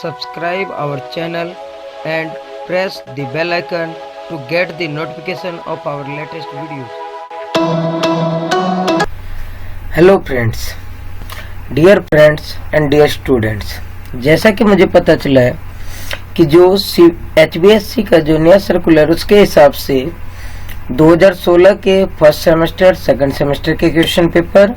subscribe our channel and press the bell icon to get the notification of our latest videos. Hello friends, dear friends and dear students, जैसा कि मुझे पता चला है कि जो HBSC का जो नया सर्कुलर उसके हिसाब से 2016 के फर्स्ट सेमेस्टर सेकंड सेमेस्टर के क्वेश्चन पेपर,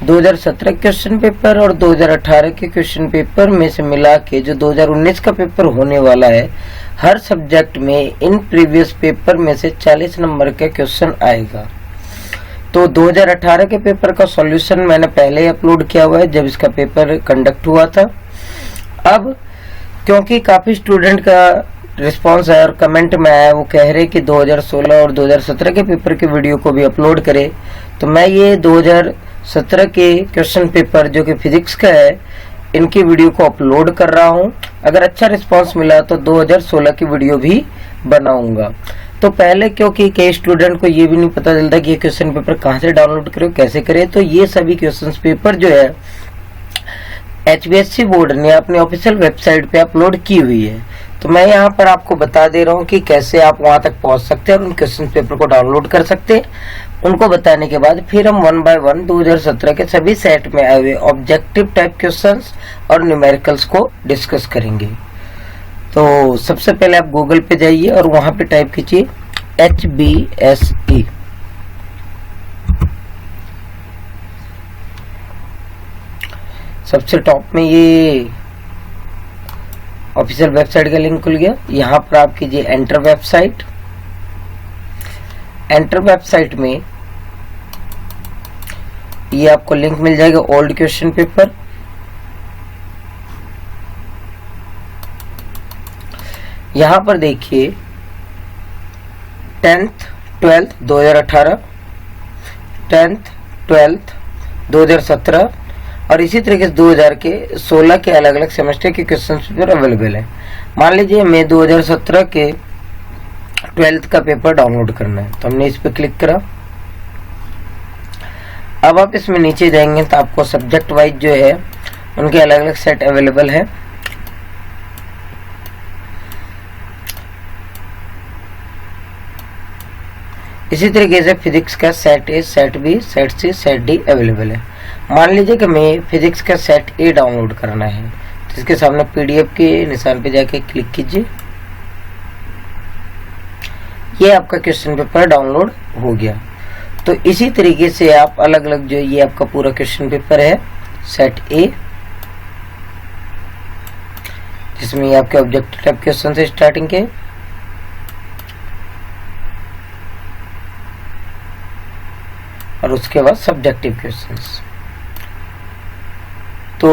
2017 क्वेश्चन पेपर और 2018 के क्वेश्चन पेपर में से मिला के जो 2019 का पेपर होने वाला है, हर सब्जेक्ट में इन प्रीवियस पेपर में से 40 नंबर का क्वेश्चन आएगा। तो 2018 के पेपर का सॉल्यूशन मैंने पहले ही अपलोड किया हुआ है जब इसका पेपर कंडक्ट हुआ था। अब क्योंकि काफ़ी स्टूडेंट का रिस्पांस है और कमेंट में आया, वो कह रहे कि 2016 और 2017 के पेपर के वीडियो को भी अपलोड करें, तो मैं ये 2017 के क्वेश्चन पेपर जो कि फिजिक्स का है इनकी वीडियो को अपलोड कर रहा हूँ। अगर अच्छा रिस्पांस मिला तो 2016 की वीडियो भी बनाऊंगा। तो पहले क्योंकि कई स्टूडेंट को ये भी नहीं पता चलता कि ये क्वेश्चन पेपर कहाँ से डाउनलोड करें, कैसे करें, तो ये सभी क्वेश्चन पेपर जो है HBSC बोर्ड ने अपने ऑफिशियल वेबसाइट पे अपलोड की हुई है। तो मैं यहाँ पर आपको बता दे रहा हूँ कि कैसे आप वहाँ तक पहुँच सकते हैं और उन क्वेश्चन पेपर को डाउनलोड कर सकते हैं। उनको बताने के बाद फिर हम 1 बाय 1 2017 के सभी सेट में आए हुए ऑब्जेक्टिव टाइप क्वेश्चंस और न्यूमेरिकल्स को डिस्कस करेंगे। तो सबसे पहले आप गूगल पे जाइए और वहाँ पे टाइप कीजिए HBSE। सबसे टॉप में ये ऑफिशियल वेबसाइट का लिंक खुल गया। यहाँ पर आप कीजिए एंटर वेबसाइट। एंटर वेबसाइट में ये आपको लिंक मिल जाएगा ओल्ड क्वेश्चन पेपर। यहाँ पर देखिए 10th 12th 2018, 10th 12th 2017 और इसी तरीके से 2016 के अलग अलग सेमेस्टर के क्वेश्चन पेपर अवेलेबल है। मान लीजिए मैं 2017 के 12th का पेपर डाउनलोड करना है, तो हमने इस पर क्लिक करा। अब आप इसमें नीचे जाएंगे तो आपको सब्जेक्ट वाइज जो है उनके अलग अलग सेट अवेलेबल है। इसी तरीके से फिजिक्स का set A, set B, set C, set D available है। मान लीजिए कि मैं फिजिक्स का सेट ए डाउनलोड करना है, तो इसके सामने PDF के निशान पे जाके क्लिक कीजिए। ये आपका क्वेश्चन पेपर डाउनलोड हो गया। तो इसी तरीके से आप अलग अलग जो ये आपका पूरा क्वेश्चन पेपर है सेट ए, जिसमें ये आपके ऑब्जेक्टिव टाइप क्वेश्चन से स्टार्टिंग के और उसके बाद सब्जेक्टिव क्वेश्चंस। तो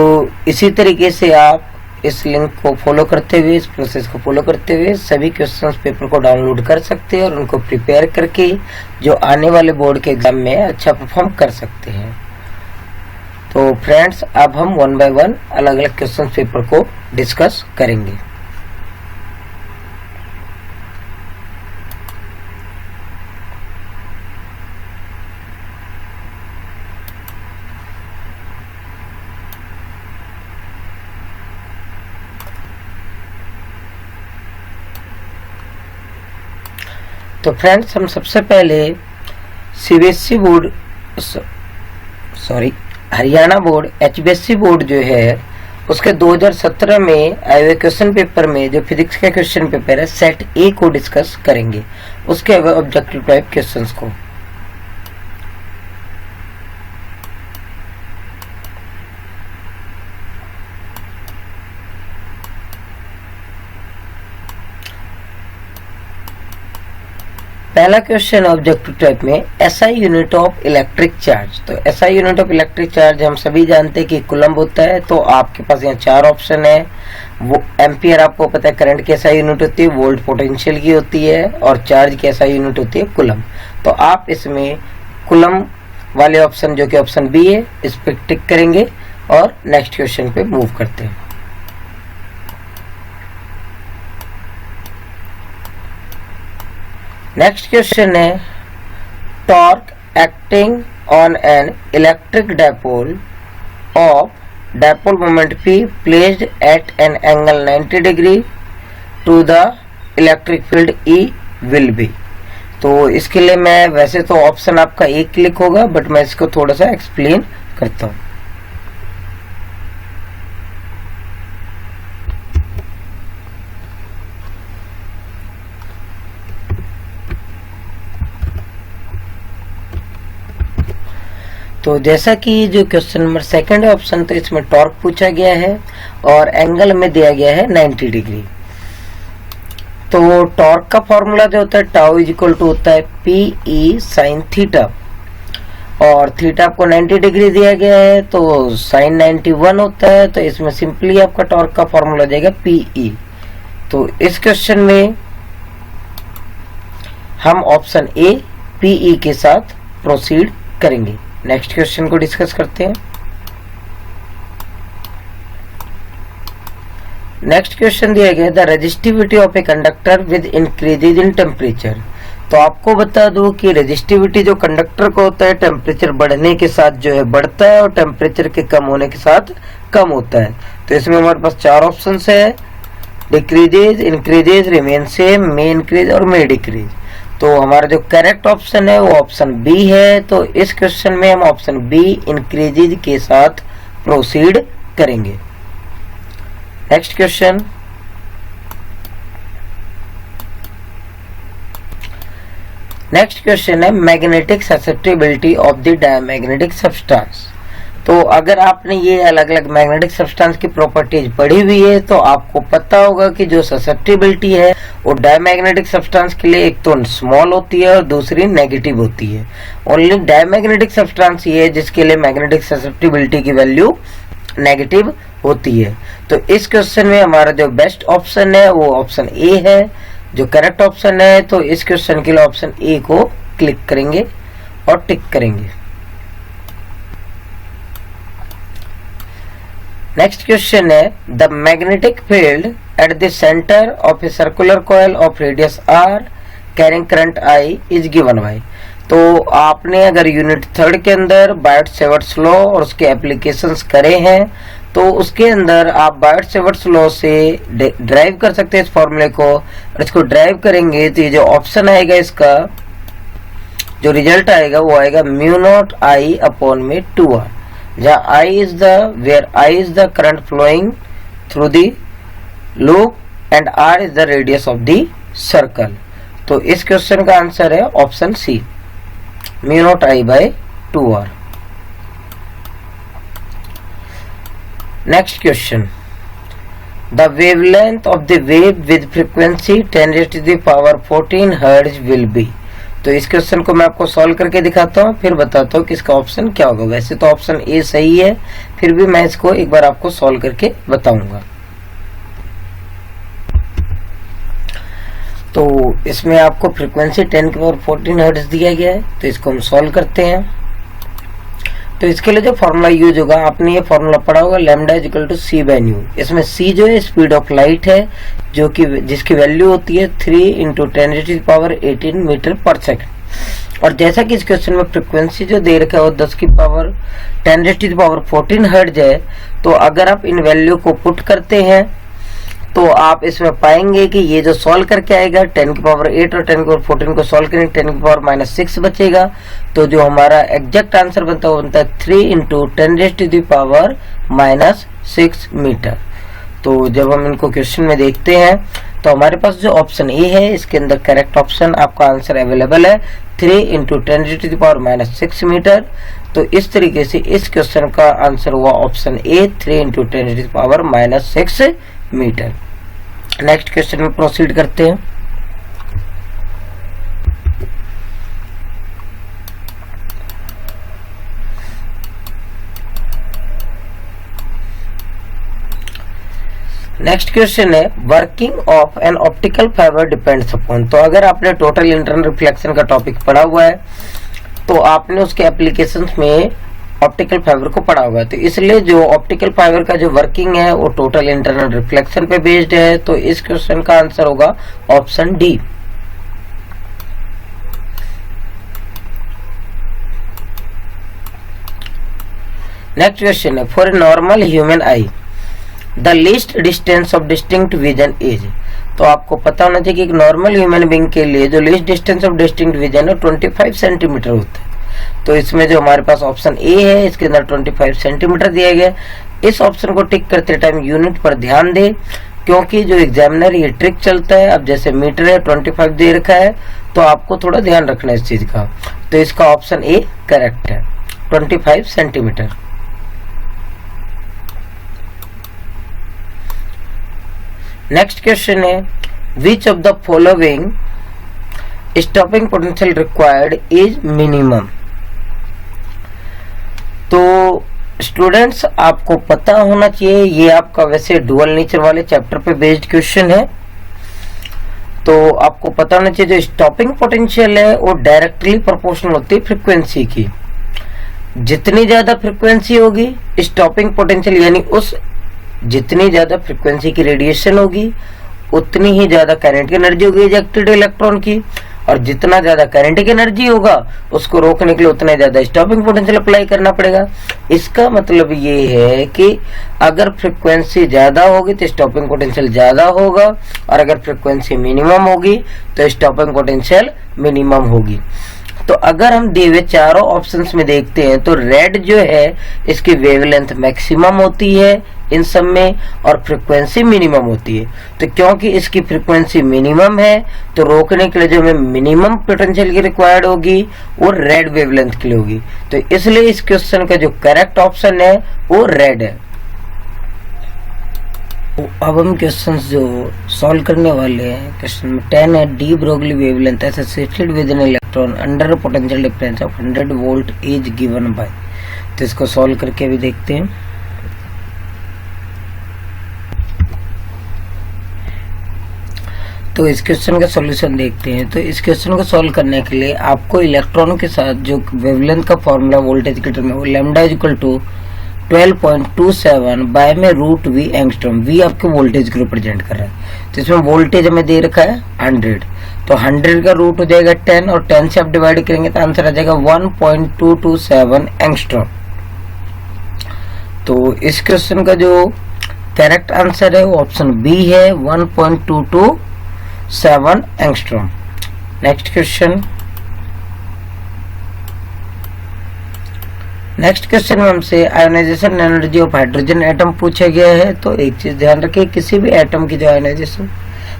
इसी तरीके से आप इस लिंक को फॉलो करते हुए, इस प्रोसेस को फॉलो करते हुए सभी क्वेश्चंस पेपर को डाउनलोड कर सकते हैं और उनको प्रिपेयर करके जो आने वाले बोर्ड के एग्जाम में अच्छा परफॉर्म कर सकते हैं। तो फ्रेंड्स, अब हम 1 बाय 1 अलग अलग क्वेश्चन पेपर को डिस्कस करेंगे। तो फ्रेंड्स, हम सबसे पहले CBSE board Haryana board HBSC board जो है उसके 2017 में आए हुए क्वेश्चन पेपर में जो फिजिक्स का क्वेश्चन पेपर है सेट ए को डिस्कस करेंगे, उसके ऑब्जेक्टिव टाइप क्वेश्चंस को। पहला क्वेश्चन ऑब्जेक्टिव टाइप में SI unit of electric charge. तो SI unit of electric charge हम सभी जानते हैं कि कूलम्ब होता है। तो आपके पास यहाँ 4 ऑप्शन है। वो एम्पियर आपको पता है करंट की SI यूनिट होती है, वोल्ट पोटेंशियल की होती है और चार्ज की SI यूनिट होती है कूलम्ब। तो आप इसमें कूलम्ब वाले ऑप्शन जो कि ऑप्शन बी है इस पर टिक करेंगे और नेक्स्ट क्वेश्चन पे मूव करते हैं। नेक्स्ट क्वेश्चन है टॉर्क एक्टिंग on an electric dipole of dipole moment P placed at an angle 90 degree to the electric field E will be. तो इसके लिए मैं, वैसे तो ऑप्शन आपका एक क्लिक होगा, बट मैं इसको थोड़ा सा एक्सप्लेन करता हूं। तो जैसा कि जो क्वेश्चन नंबर सेकंड है ऑप्शन, तो इसमें टॉर्क पूछा गया है और एंगल में दिया गया है 90 डिग्री। तो टॉर्क का फॉर्मूला जो होता है टाउ इज इक्वल टू होता है PE साइन थीटा, और थीटा आपको 90 डिग्री दिया गया है तो साइन 91 होता है, तो इसमें सिंपली आपका टॉर्क का फॉर्मूला जाएगा PE। तो इस क्वेश्चन में हम ऑप्शन ए PE के साथ प्रोसीड करेंगे। नेक्स्ट क्वेश्चन को डिस्कस करते हैं। नेक्स्ट क्वेश्चन दिया गया the resistivity of a conductor with increases in temperature. तो आपको बता दूं कि रेजिस्टिविटी जो कंडक्टर को होता है टेम्परेचर बढ़ने के साथ जो है बढ़ता है और टेम्परेचर के कम होने के साथ कम होता है। तो इसमें हमारे पास चार ऑप्शन है, decreases, increases, remain same, may increase और मे डिक्रीज। तो हमारा जो करेक्ट ऑप्शन है वो ऑप्शन बी है। तो इस क्वेश्चन में हम ऑप्शन बी इंक्रीजेज के साथ प्रोसीड करेंगे। नेक्स्ट क्वेश्चन, नेक्स्ट क्वेश्चन है magnetic susceptibility of the diamagnetic substance. तो अगर आपने ये अलग अलग मैग्नेटिक सब्सटेंस की प्रॉपर्टीज पढ़ी हुई है तो आपको पता होगा कि जो ससेप्टिबिलिटी है वो डायमैग्नेटिक सब्सटेंस के लिए एक तो स्मॉल होती है और दूसरी नेगेटिव होती है। ओनली डायमैग्नेटिक सब्सटेंस ये है जिसके लिए मैग्नेटिक ससेप्टिबिलिटी की वैल्यू नेगेटिव होती है। तो इस क्वेश्चन में हमारा जो बेस्ट ऑप्शन है वो ऑप्शन ए है, जो करेक्ट ऑप्शन है। तो इस क्वेश्चन के लिए ऑप्शन ए को क्लिक करेंगे और टिक करेंगे। नेक्स्ट क्वेश्चन है the magnetic field at the centre of a circular coil of radius r carrying current I is given by. तो आपने अगर यूनिट थर्ड के अंदर बायट-सेवर्ट्स लॉ और उसके एप्लीकेशंस करे हैं तो उसके अंदर आप बायट-सेवर्ट्स लॉ से ड्राइव कर सकते हैं इस फॉर्मूले को, और इसको ड्राइव करेंगे तो ये जो ऑप्शन आएगा इसका जो रिजल्ट आएगा वो आएगा म्यू नॉट I अपॉन में 2r, जहाँ I is the current flowing through the loop and R is the radius of the circle। तो इस क्वेश्चन का आंसर है option C, mu naught I by 2r। Next question, the wavelength of the wave with frequency 10 raised to the power 14 hertz will be. तो इस question को मैं आपको solve करके दिखाता हूँ, फिर बताता हूँ कि इसका ऑप्शन क्या होगा। वैसे तो ऑप्शन ए सही है, फिर भी मैं इसको एक बार आपको सॉल्व करके बताऊंगा। तो इसमें आपको फ्रीक्वेंसी 10 की पावर 14 हर्ट्ज दिया गया है, तो इसको हम सॉल्व करते हैं। तो इसके लिए जो फॉर्मूला यूज होगा, आपने ये फॉर्मूला पढ़ा होगा, lambda is equal to c by nu. इसमें सी जो है स्पीड ऑफ लाइट है, जो कि जिसकी वैल्यू होती है 3 × 10⁻18 मीटर पर सेकंड। और जैसा कि इस क्वेश्चन में फ्रीक्वेंसी जो दे रखा है वो 10 की पावर 10⁻14 हर्ट्ज है, तो अगर आप इन वैल्यू को पुट करते हैं तो आप इसमें पाएंगे कि ये जो सॉल्व करके आएगा 10 की पावर 8 और 10 की पावर 14 को सॉल्व करेंगे 10 की पावर -6 बचेगा। तो जो हमारा एग्जैक्ट आंसर बनता है वो बनता है 3 × 10⁻6 मीटर। तो जब हम इनको क्वेश्चन में देखते हैं तो हमारे पास जो ऑप्शन ए है इसके अंदर करेक्ट ऑप्शन आपका आंसर अवेलेबल है 3 × 10⁻6 मीटर। तो इस तरीके से इस क्वेश्चन का आंसर हुआ option A 3 × 10⁻6 metre. Next question में प्रोसीड करते हैं। नेक्स्ट क्वेश्चन है working of an optical fibre depends upon. तो अगर आपने टोटल इंटरनल रिफ्लेक्शन का टॉपिक पढ़ा हुआ है तो आपने उसके एप्लीकेशंस में ऑप्टिकल फाइबर को पढ़ा होगा। तो इसलिए जो ऑप्टिकल फाइबर का जो वर्किंग है वो टोटल इंटरनल रिफ्लेक्शन पे बेस्ड है। तो इस क्वेश्चन का आंसर होगा ऑप्शन डी। नेक्स्ट क्वेश्चन है, for a normal human I the least distance of distinct vision is. तो आपको पता होना चाहिए कि एक नॉर्मल ह्यूमन बीइंग के लिए जो least distance of distinct vision है 25 सेंटीमीटर होता है। तो इसमें जो हमारे पास ऑप्शन ए है इसके अंदर 25 सेंटीमीटर दिया गया। इस ऑप्शन को टिक करते टाइम यूनिट पर ध्यान दे, क्योंकि जो एग्जामिनर ये ट्रिक चलता है, अब जैसे मीटर है 25 दे रखा है, तो आपको थोड़ा ध्यान रखना है इस चीज का। तो इसका ऑप्शन ए करेक्ट है, 25 सेंटीमीटर। नेक्स्ट क्वेश्चन है, which of the following stopping potential required is minimum. तो स्टूडेंट्स आपको पता होना चाहिए, ये आपका वैसे डुअल नेचर वाले चैप्टर पे बेस्ड क्वेश्चन है। तो आपको पता होना चाहिए जो स्टॉपिंग पोटेंशियल है वो डायरेक्टली प्रोपोर्शनल होती है फ्रीक्वेंसी की। जितनी ज्यादा फ्रीक्वेंसी होगी स्टॉपिंग पोटेंशियल, यानी उस जितनी ज्यादा फ्रीक्वेंसी की रेडिएशन होगी उतनी ही ज्यादा करंट की एनर्जी होगी इजेक्टेड इलेक्ट्रॉन की, और जितना ज्यादा करंट की एनर्जी होगा उसको रोकने के लिए उतना ज्यादा स्टॉपिंग पोटेंशियल अप्लाई करना पड़ेगा। इसका मतलब ये है कि अगर फ्रीक्वेंसी ज्यादा होगी तो स्टॉपिंग पोटेंशियल ज्यादा होगा, और अगर फ्रीक्वेंसी मिनिमम होगी तो स्टॉपिंग पोटेंशियल मिनिमम होगी। तो अगर हम दिए हुए चारों ऑप्शंस में देखते हैं तो रेड जो है इसकी वेवलेंथ मैक्सिमम होती है इन सब में, और फ्रीक्वेंसी मिनिमम होती है। तो क्योंकि इसकी फ्रीक्वेंसी मिनिमम है तो रोकने के लिए जो हमें मिनिमम पोटेंशियल की रिक्वायर्ड होगी वो रेड वेवलेंथ के लिए होगी। तो इसलिए इस क्वेश्चन का जो करेक्ट ऑप्शन है वो रेड है। अब हम क्वेश्चन जो सॉल्व करने वाले हैं, क्वेश्चन में 10 है, de Broglie wavelength associated with an electron under potential difference of 100 volt is given by. तो इसको सॉल्व करके भी देखते हैं। तो इस क्वेश्चन का सॉल्यूशन देखते हैं। तो इस क्वेश्चन को सॉल्व करने के लिए आपको इलेक्ट्रॉनों के साथ जो वेवलेंथ का फॉर्मूला वोल्टेज के टर्म में वो lambda is equal to 12.27 by में रूट वी एंगस्ट्रॉम। वी आपके वोल्टेज को रिप्रेजेंट कर रहा है। तो इसमें वोल्टेज हमें दे रखा है 100, तो 100 का रूट हो जाएगा 10, और 10 से आप डिवाइड करेंगे तो आंसर आ जाएगा 1.227 एंगस्ट्रॉम। तो इस क्वेश्चन का जो करेक्ट आंसर है वो ऑप्शन बी है, 1.227 angstrom. Next question, next question में हमसे ionisation energy of hydrogen atom पूछा गया है। तो एक चीज ध्यान रखिए, किसी भी एटम की जो आयोनाइजेशन,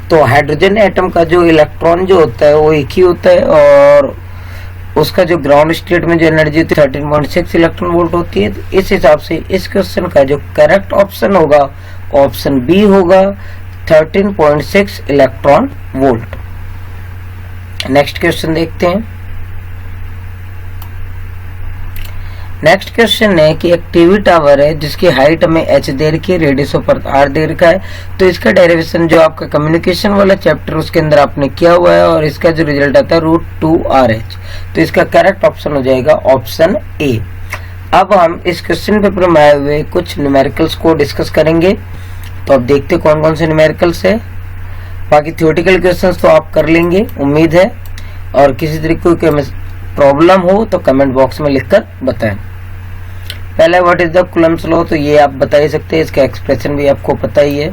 तो हाइड्रोजन एटम का जो इलेक्ट्रॉन जो होता है वो एक ही होता है, और उसका जो ग्राउंड स्टेट में जो एनर्जी होती है 13.6 इलेक्ट्रॉन वोल्ट होती है। तो इस हिसाब से इस क्वेश्चन का जो करेक्ट ऑप्शन होगा ऑप्शन बी होगा, 13.6 इलेक्ट्रॉन वोल्ट। नेक्स्ट क्वेश्चन देखते हैं। नेक्स्ट क्वेश्चन है कि एक टीवी टावर है जिसकी हाइट हमें h दे रखी है, रेडियस पर r दे रखा है। तो इसका डेरिवेशन जो आपका कम्युनिकेशन वाला चैप्टर उसके अंदर आपने किया हुआ है, और इसका जो रिजल्ट आता है √2RH। तो इसका करेक्ट ऑप्शन हो जाएगा ऑप्शन ए। अब हम इस क्वेश्चन पेपर में आए हुए कुछ न्यूमेरिकल्स को डिस्कस करेंगे। तो अब देखते कौन कौन से न्यूमेरिकल्स है। बाकी थ्योरेटिकल क्वेश्चंस तो आप कर लेंगे उम्मीद है, और किसी तरीके की प्रॉब्लम हो तो कमेंट बॉक्स में लिखकर बताएं। पहले what is the Coulomb's law, तो ये आप बता ही सकते हैं, इसका एक्सप्रेशन भी आपको पता ही है।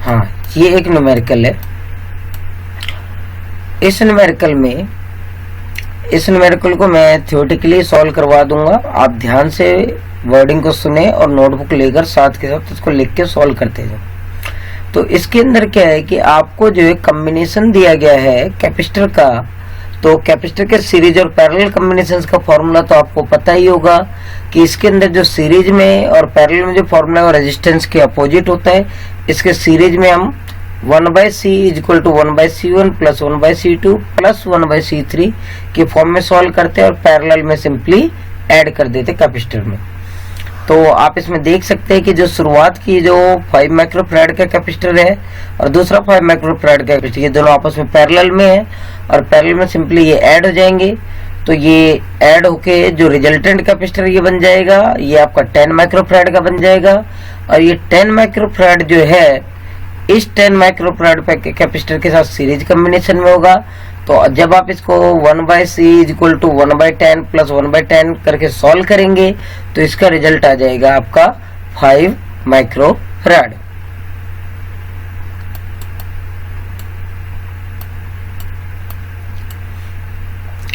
हाँ, ये एक न्यूमेरिकल है। इस न्यूमेरिकल को मैं थ्योरेटिकली सॉल्व करवा दूंगा। आप ध्यान से वर्डिंग को सुने और नोटबुक लेकर साथ के साथ उसको लिख के सॉल्व करते जाओ। तो इसके अंदर क्या है कि आपको जो एक कॉम्बिनेशन दिया गया है कैपेसिटर का, तो कैपेसिटर के सीरीज और पैरेलल कॉम्बिनेशन का फॉर्मूला तो आपको पता ही होगा कि इसके अंदर जो सीरीज में और पैरेलल में जो फॉर्मूला है वो रेजिस्टेंस के अपोजिट होता है। इसके सीरीज में हम 1/c is equal to 1/c1 plus 1/c2 plus 1/c3 के फॉर्म में सॉल्व करते हैं, और पैरेलल में सिंपली ऐड कर देते कैपेसिटर में। तो आप इसमें देख सकते हैं कि जो शुरुआत की जो 5 माइक्रोफैराड का कैपेसिटर है और दूसरा 5 माइक्रोफैराड का कैपेसिटर, ये दोनों आपस में पैरेलल में है, और पैरेलल में सिंपली ये ऐड हो जाएंगे। तो ये ऐड होके जो रिजल्टेंट कैपेसिटर ये बन जाएगा, ये आपका 10 माइक्रोफैराड का बन जाएगा। और ये 10 माइक्रोफैराड जो है इस 10 माइक्रोफैराड कैपेसिटर के साथ सीरीज कॉम्बिनेशन में होगा। तो जब आप इसको 1/c इक्वल टू 1/10 प्लस 1/10 करके सॉल्व करेंगे तो इसका रिजल्ट आ जाएगा आपका 5 माइक्रोफैराड।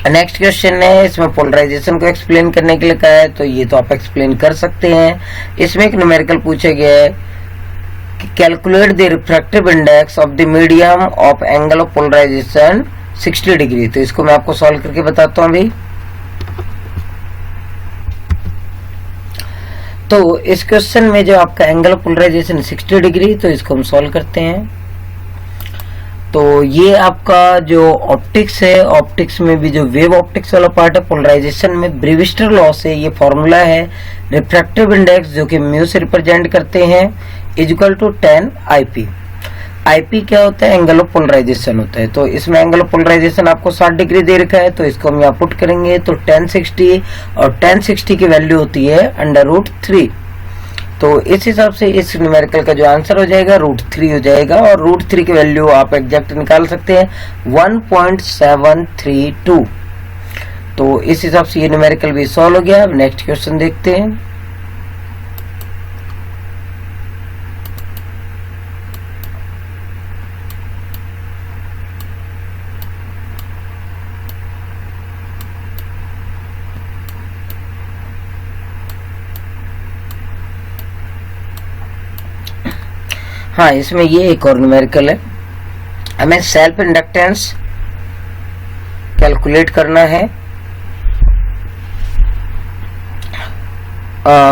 नेक्स्ट क्वेश्चन है, इसमें पोलराइजेशन को एक्सप्लेन करने के लिए कहा है, तो ये तो आप एक्सप्लेन कर सकते हैं। इसमें एक न्यूमेरिकल पूछा गया है कि calculate the refractive index of the medium of angle of polarisation 60 degree. तो इसको मैं आपको सॉल्व करके बताता हूं अभी। तो इस क्वेश्चन में जो आपका एंगल ऑफ पोलराइजेशन 60 डिग्री, तो इसको हम सॉल्व करते हैं। तो ये आपका जो ऑप्टिक्स है, ऑप्टिक्स में भी जो वेव ऑप्टिक्स वाला पार्ट है पोलराइजेशन में, ब्रीविस्टर लॉ से ये फॉर्मूला है रिफ्रैक्टिव इंडेक्स जो कि म्यू से रिप्रेजेंट करते हैं इक्वल टू 10 IP। IP क्या होता है? एंगल ऑफ पोलराइजेशन होता है। तो इसमें एंगल ऑफ पोलराइजेशन आपको 60 डिग्री दे रखा है, तो इसको हम यहाँ पुट करेंगे तो 1060, और 1060 की वैल्यू होती है √3। तो इस हिसाब से इस न्यूमेरिकल का जो आंसर हो जाएगा √3 हो जाएगा, और √3 की वैल्यू आप एग्जैक्ट निकाल सकते हैं 1.732। तो इस हिसाब से ये न्यूमेरिकल भी सॉल्व हो गया। अब नेक्स्ट क्वेश्चन देखते हैं। हाँ, इसमें ये एक और न्यूमेरिकल है। हमें सेल्फ इंडक्टेंस कैलकुलेट करना है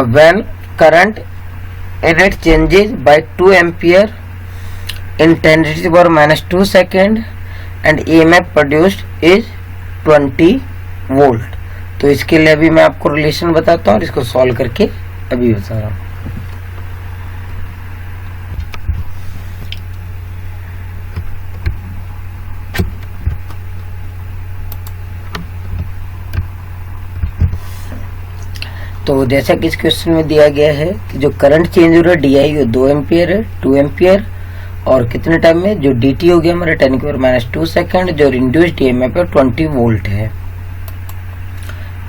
when current in it changes by 2 ampere in 10⁻⁻² second and EMF produced is 20 volt. तो इसके लिए अभी मैं आपको रिलेशन बताता हूँ और इसको सॉल्व करके अभी बता रहा हूँ। तो जैसा कि इस क्वेश्चन में दिया गया है कि जो करंट चेंज हो रहा है DI 2 एम्पियर है, 2 एम्पियर, और कितने टाइम में जो DT हो गया हमारा 10⁻² सेकेंड, जो इंड्यूस्ड EMF है 20 वोल्ट है।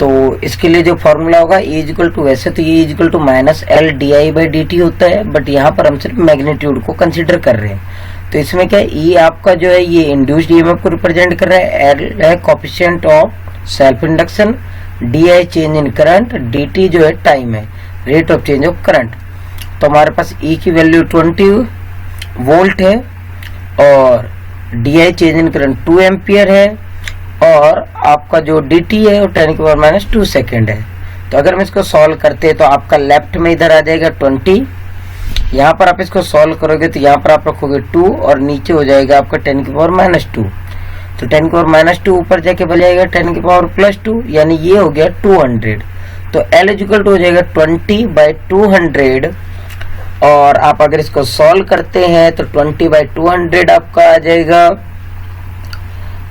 तो इसके लिए जो फॉर्मूला होगा E इक्वल टू, वैसे तो E इक्वल टू -LdI/dt होता है, बट यहाँ पर हम सिर्फ मैग्नीट्यूड को कंसिडर कर रहे हैं। तो इसमें क्या E आपका जो है ये इंड्यूस्ड EMF को रिप्रेजेंट कर रहा है, L है coefficient of self induction, DI change in current, DT जो है टाइम है, rate of change of current. तो हमारे पास E की वैल्यू 20 वोल्ट है और DI change in current 2 ampere है, और आपका जो DT है वो 10⁻² सेकेंड है। तो अगर हम इसको सॉल्व करते हैं तो आपका लेफ्ट में इधर आ जाएगा 20, यहाँ पर आप इसको सॉल्व करोगे तो यहाँ पर आप रखोगे 2 और नीचे हो जाएगा आपका 10⁻²। तो 10⁻² ऊपर जाके बन जाएगा 10⁻+2, यानी ये हो गया 200। तो L इक्वल टू हो जाएगा 20/200, और आप अगर इसको सॉल्व करते हैं तो 20/200 आपका आ जाएगा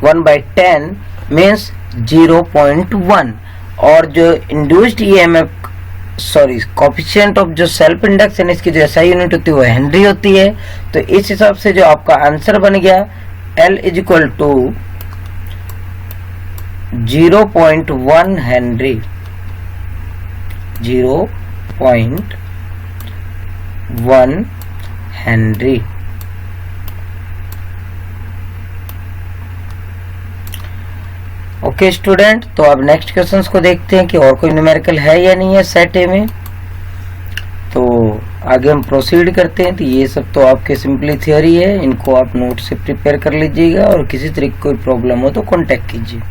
1/10 मीन्स 0.1। और जो induced EMF sorry coefficient of जो सेल्फ इंडक्शन, इसकी जो SI यूनिट होती है वो हेनरी होती है। तो इस हिसाब से जो आपका आंसर बन गया L equal to 0.1 henry, 0.1 henry. Okay student, तो अब नेक्स्ट क्वेश्चंस को देखते हैं कि और कोई न्यूमेरिकल है या नहीं है सेट ए में। तो आगे हम प्रोसीड करते हैं। तो ये सब तो आपके सिंपली थियोरी है, इनको आप नोट से प्रिपेयर कर लीजिएगा, और किसी तरीके की कोई प्रॉब्लम हो तो कांटेक्ट कीजिए।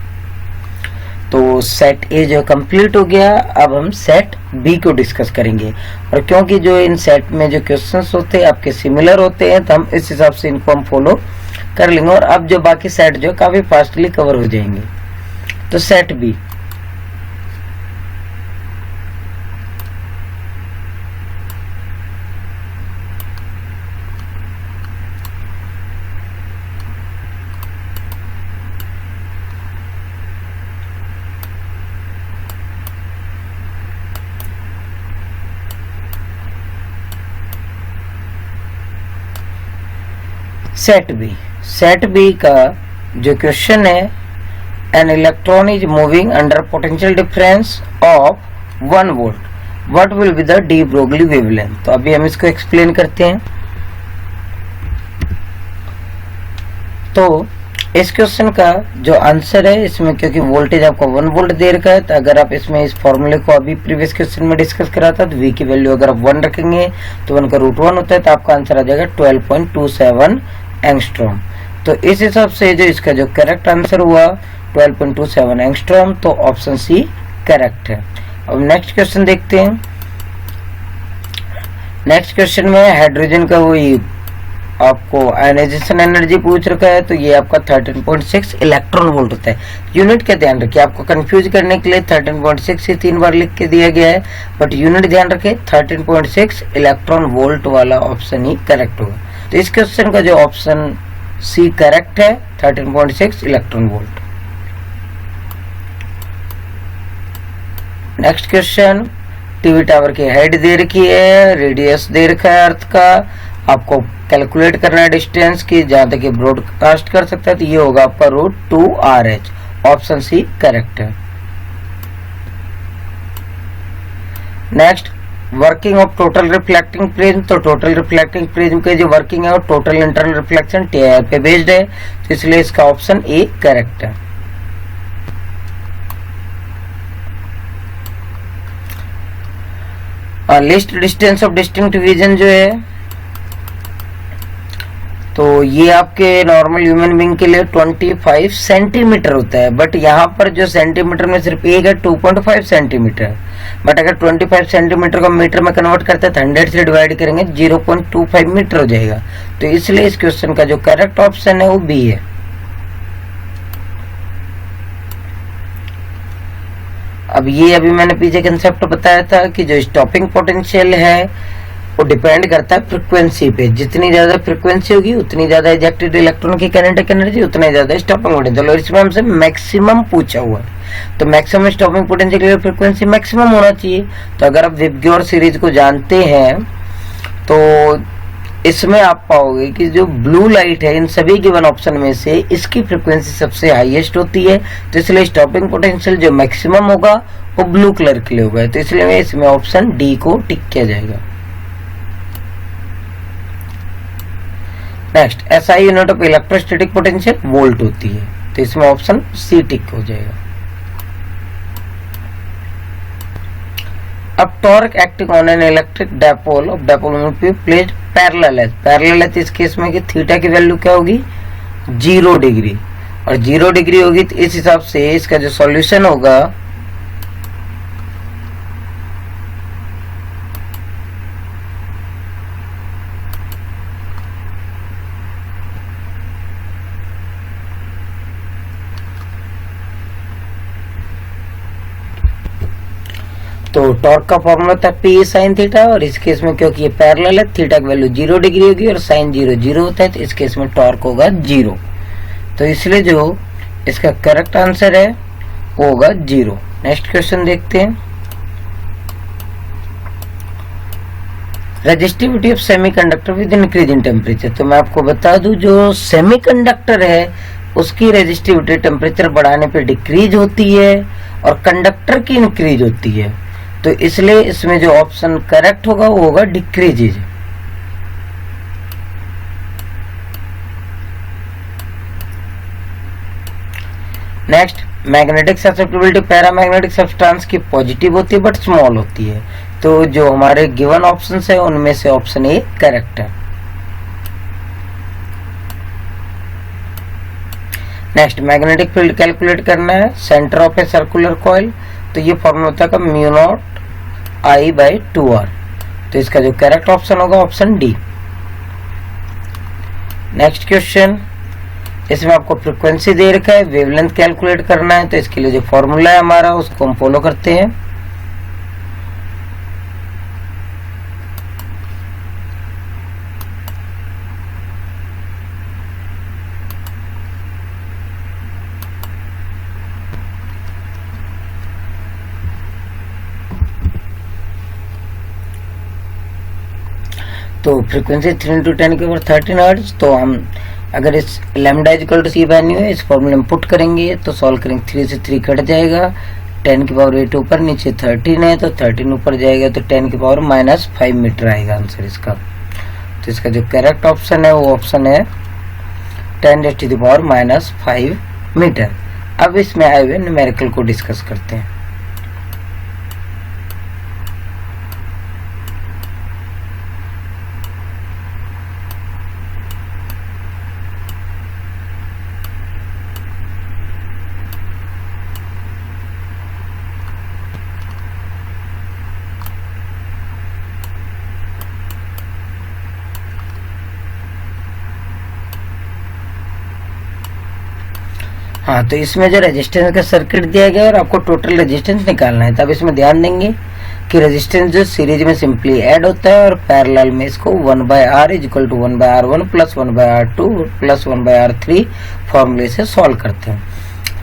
तो सेट ए जो कंप्लीट हो गया, अब हम सेट बी को डिस्कस करेंगे। और क्योंकि जो इन सेट में जो क्वेश्चंस होते हैं आपके सिमिलर होते हैं, तो हम इस हिसाब से इनको हम फॉलो कर लेंगे, और अब जो बाकी सेट जो काफी फास्टली कवर हो जाएंगे। तो सेट बी, सेट बी का जो क्वेश्चन है, an electron is moving under potential difference of 1 volt, what will be the D Broglie wavelength. तो अभी हम इसको एक्सप्लेन करते हैं। तो इस क्वेश्चन का जो आंसर है, इसमें क्योंकि वोल्टेज आपको 1 वोल्ट दे रखा है, तो अगर आप इसमें इस फॉर्मूले को अभी प्रीवियस क्वेश्चन में डिस्कस करा था, तो v की वैल्यू अगर आप 1 रखेंगे तो 1 का √1 होता है, तो आपका आंसर आ जाएगा 12.27 एंगस्ट्रॉम। तो इस हिसाब से जो इसका जो करेक्ट आंसर हुआ 12.27 एंगस्ट्रॉम, तो ऑप्शन सी करेक्ट है। अब नेक्स्ट क्वेश्चन देखते हैं। नेक्स्ट क्वेश्चन में हाइड्रोजन का वही आपको आयनाइजेशन एनर्जी पूछ रखा है, तो ये आपका 13.6 इलेक्ट्रॉन वोल्ट होता है। यूनिट का ध्यान रखिए, आपको कंफ्यूज करने के लिए 13.6 से 3 बार लिख के दिया गया है, बट यूनिट ध्यान रखें 13.6 इलेक्ट्रॉन वोल्ट वाला ऑप्शन ही करेक्ट होगा। तो इस क्वेश्चन का जो ऑप्शन सी करेक्ट है, 13.6 electron volt. Next question, TV tower की हाइट दे रखी है, रेडियस दे रखा है अर्थ का, आपको कैलकुलेट करना है डिस्टेंस की जहां तक ये ब्रॉडकास्ट कर सकता है, तो ये होगा आपका √2RH, ऑप्शन सी करेक्ट है। Next, working of total reflecting prism. तो टोटल रिफ्लेक्टिंग प्रिज्म की जो वर्किंग है वो टोटल इंटरनल रिफ्लेक्शन TIR पे बेस्ड है, तो इसलिए इसका ऑप्शन ए करेक्ट है। List distance of distinct vision जो है, तो ये आपके नॉर्मल ह्यूमन बीइंग के लिए 25 सेंटीमीटर होता है, बट यहाँ पर जो सेंटीमीटर में सिर्फ एक है 2.5 सेंटीमीटर, बट अगर 25 सेंटीमीटर को मीटर में कन्वर्ट करते हैं तो 100 से डिवाइड करेंगे 0.25 मीटर हो जाएगा। तो इसलिए इस क्वेश्चन का जो करेक्ट ऑप्शन है वो बी है। अब ये अभी मैंने पीछे कंसेप्ट बताया था कि जो स्टॉपिंग पोटेंशियल है वो डिपेंड करता है फ्रीक्वेंसी पे, जितनी ज्यादा फ्रीक्वेंसी होगी उतनी ज्यादा इजेक्टेड इलेक्ट्रॉन की काइनेटिक एनर्जी, उतना ज्यादा स्टॉपिंग पोटेंशियल। और इसमें हमसे मैक्सिमम पूछा हुआ है, तो मैक्सिमम स्टॉपिंग पोटेंशियल के लिए फ्रीक्वेंसी मैक्सिमम होना चाहिए। तो अगर आप विबग्योर सीरीज को जानते हैं तो इसमें आप पाओगे कि जो ब्लू लाइट है इन सभी गिवन ऑप्शन में से इसकी फ्रीक्वेंसी सबसे हाईएस्ट होती है, तो इसलिए स्टॉपिंग पोटेंशियल जो मैक्सिमम होगा वो ब्लू कलर के लिए होगा, तो इसलिए इसमें ऑप्शन डी को टिक किया जाएगा। Next, SI unit of electrostatic potential volt होती है, तो इसमें ऑप्शन सी टिक हो जाएगा। अब torque acting on an electric dipole of dipole में प्लेस्ड पैरेलल है, तो इस केस में कि थीटा की वैल्यू क्या होगी 0 डिग्री, और 0 डिग्री होगी, तो इस हिसाब से इसका जो सॉल्यूशन होगा तो टॉर्क का फॉर्मूला था P sin थीटा, और इस केस में क्योंकि ये पैरेलल है थीटा की वैल्यू 0 डिग्री होगी और साइन 0 होता है, तो इस केस में टॉर्क होगा 0, तो इसलिए जो इसका करेक्ट आंसर है वो होगा 0। नेक्स्ट क्वेश्चन देखते हैं। Resistivity of semiconductor with increase in temperature. तो मैं आपको बता दूं जो सेमीकंडक्टर है उसकी रेजिस्टिविटी टेम्परेचर बढ़ाने पे डिक्रीज होती है और कंडक्टर की इंक्रीज होती है, तो इसलिए इसमें जो ऑप्शन करेक्ट होगा वो होगा decreases. Next, magnetic susceptibility paramagnetic substance की पॉजिटिव होती है बट स्मॉल होती है, तो जो हमारे गिवन ऑप्शंस है उनमें से ऑप्शन ए करेक्ट है। नेक्स्ट, मैग्नेटिक फील्ड कैलकुलेट करना है centre of a circular coil, तो ये फॉर्मूला होता है μ0I/2R, तो इसका जो करेक्ट ऑप्शन होगा ऑप्शन डी। नेक्स्ट क्वेश्चन, इसमें आपको फ्रीक्वेंसी दे रखा है, वेवलेंथ कैलकुलेट करना है, तो इसके लिए जो फॉर्मूला है हमारा उसको हम फॉलो करते हैं। तो फ्रीक्वेंसी 3 × 10⁻³ हर्ट्ज, तो हम अगर इस lambda equal to c value है, इस फॉर्मूले में पुट करेंगे तो सॉल्व करेंगे, 3 से 3 कट जाएगा, 10 की पावर 8 ऊपर, नीचे 13 है तो 13 ऊपर जाएगा तो 10 की पावर -5 मीटर आएगा आंसर इसका। तो इसका जो करेक्ट ऑप्शन है वो ऑप्शन है 10⁻⁻5 मीटर। अब इसमें आए हुए न्यूमेरिकल को डिस्कस करते हैं। हाँ, तो इसमें जो रेजिस्टेंस का सर्किट दिया गया है और आपको टोटल रेजिस्टेंस निकालना है, तब इसमें ध्यान देंगे कि रेजिस्टेंस जो सीरीज में सिंपली ऐड होता है और पैरेलल में इसको 1/R = 1/R1 + 1/R2 + 1/R3 फॉर्मूले से सॉल्व करते हैं।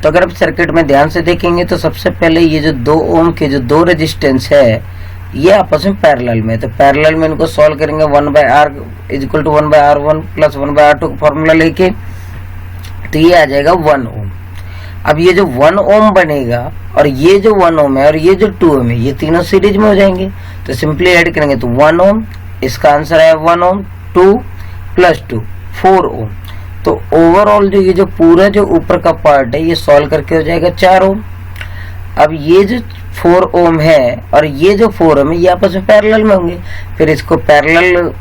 तो अगर आप सर्किट में ध्यान से देखेंगे तो सबसे पहले ये जो 2 ओम के जो 2 रेजिस्टेंस है ये आपस में पैरेलल में, तो पैरेलल में इनको सॉल्व करेंगे 1/R = 1/R1 + 1/R2 का फॉर्मूला लेके, तो ये आ जाएगा 1 ओम। अब ये जो 1 ओम बनेगा और ये जो 1 ओम है और ये जो 2 ओम है, ये तीनों सीरीज में हो जाएंगे, तो सिंपली ऐड करेंगे तो 1 ओम, इसका आंसर है 1 ओम, 2 + 2 4 ओम। तो ओवरऑल जो ये जो पूरा जो ऊपर का पार्ट है ये सॉल्व करके हो जाएगा 4 ओम। अब ये जो 4 ओम है और ये जो 4 ओम है ये आपस में पैरेलल में होंगे, फिर इसको पैरेलल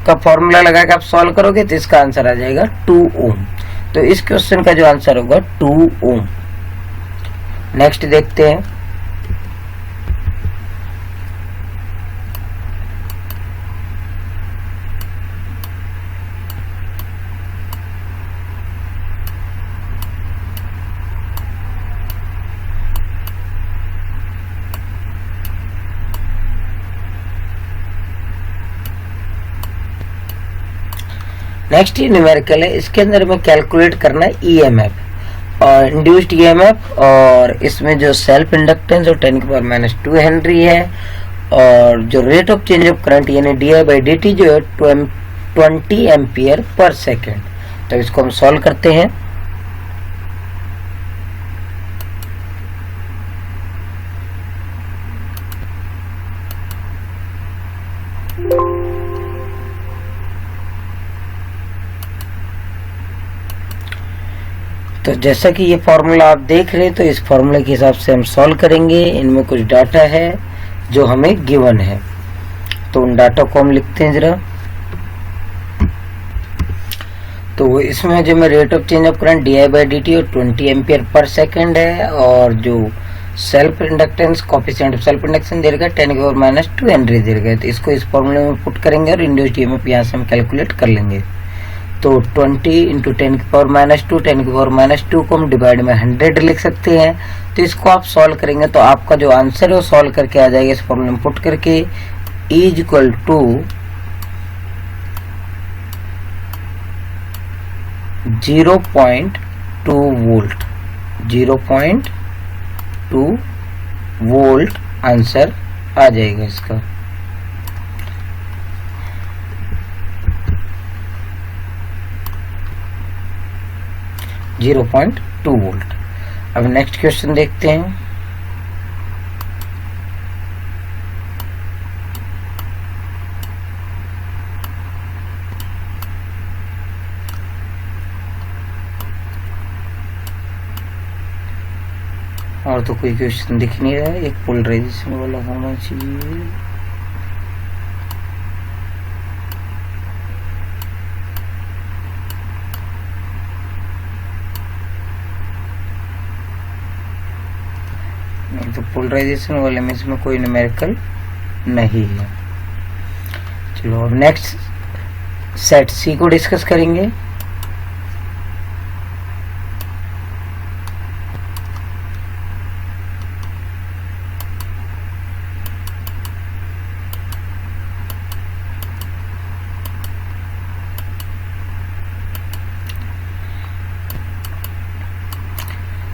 का फॉर्मूला लगा के आप सॉल्व करोगे तो इसका आंसर आ जाएगा 2 ओम। तो इस क्वेश्चन का जो आंसर होगा 2 ओम। नेक्स्ट देखते हैं। नेक्स्ट ये न्यूमेरिकल है, इसके अंदर में कैलकुलेट करना है ईएमएफ और इंड्यूस्ड ईएमएफ, और इसमें जो सेल्फ इंडक्टेंस और 10⁻⁻2 हेनरी है, और जो rate of change of current यानी di/dt जो है 20 एम्पियर पर सेकेंड। तो इसको हम सॉल्व करते हैं। तो जैसा कि ये फॉर्मूला आप देख रहे हैं तो इस फॉर्मूले के हिसाब से हम सॉल्व करेंगे। इनमें कुछ डाटा है जो हमें गिवन है, तो उन डाटा को हम लिखते हैं जरा। तो इसमें जो मैं rate of change of current di/dt और 20 एम्पियर पर सेकेंड है, और जो self inductance coefficient of self induction दे रखा है 10⁻⁻2 हेनरी दे रखा है। तो इसको इस फॉर्मूले में पुट करेंगे और इंड्यूस्ड ईएमएफ यहाँ से हम कैलकुलेट कर लेंगे। तो 20 × 10⁻², 10⁻² को हम डिवाइड में 100 लिख सकते हैं। तो इसको आप सॉल्व करेंगे तो आपका जो आंसर है वो सॉल्व करके आ जाएगा इस फॉर्मूले में पुट करके, = 0.2 वोल्ट। 0.2 वोल्ट आंसर आ जाएगा इसका। .2 वोल्ट। अब नेक्स्ट क्वेश्चन देखते हैं। और तो कोई क्वेश्चन दिख नहीं रहा है, एक पोलराइजेशन वाला होना चाहिए। तो पोलराइजेशन वाले में इसमें कोई न्यूमेरिकल नहीं है। चलो अब नेक्स्ट सेट सी को डिस्कस करेंगे।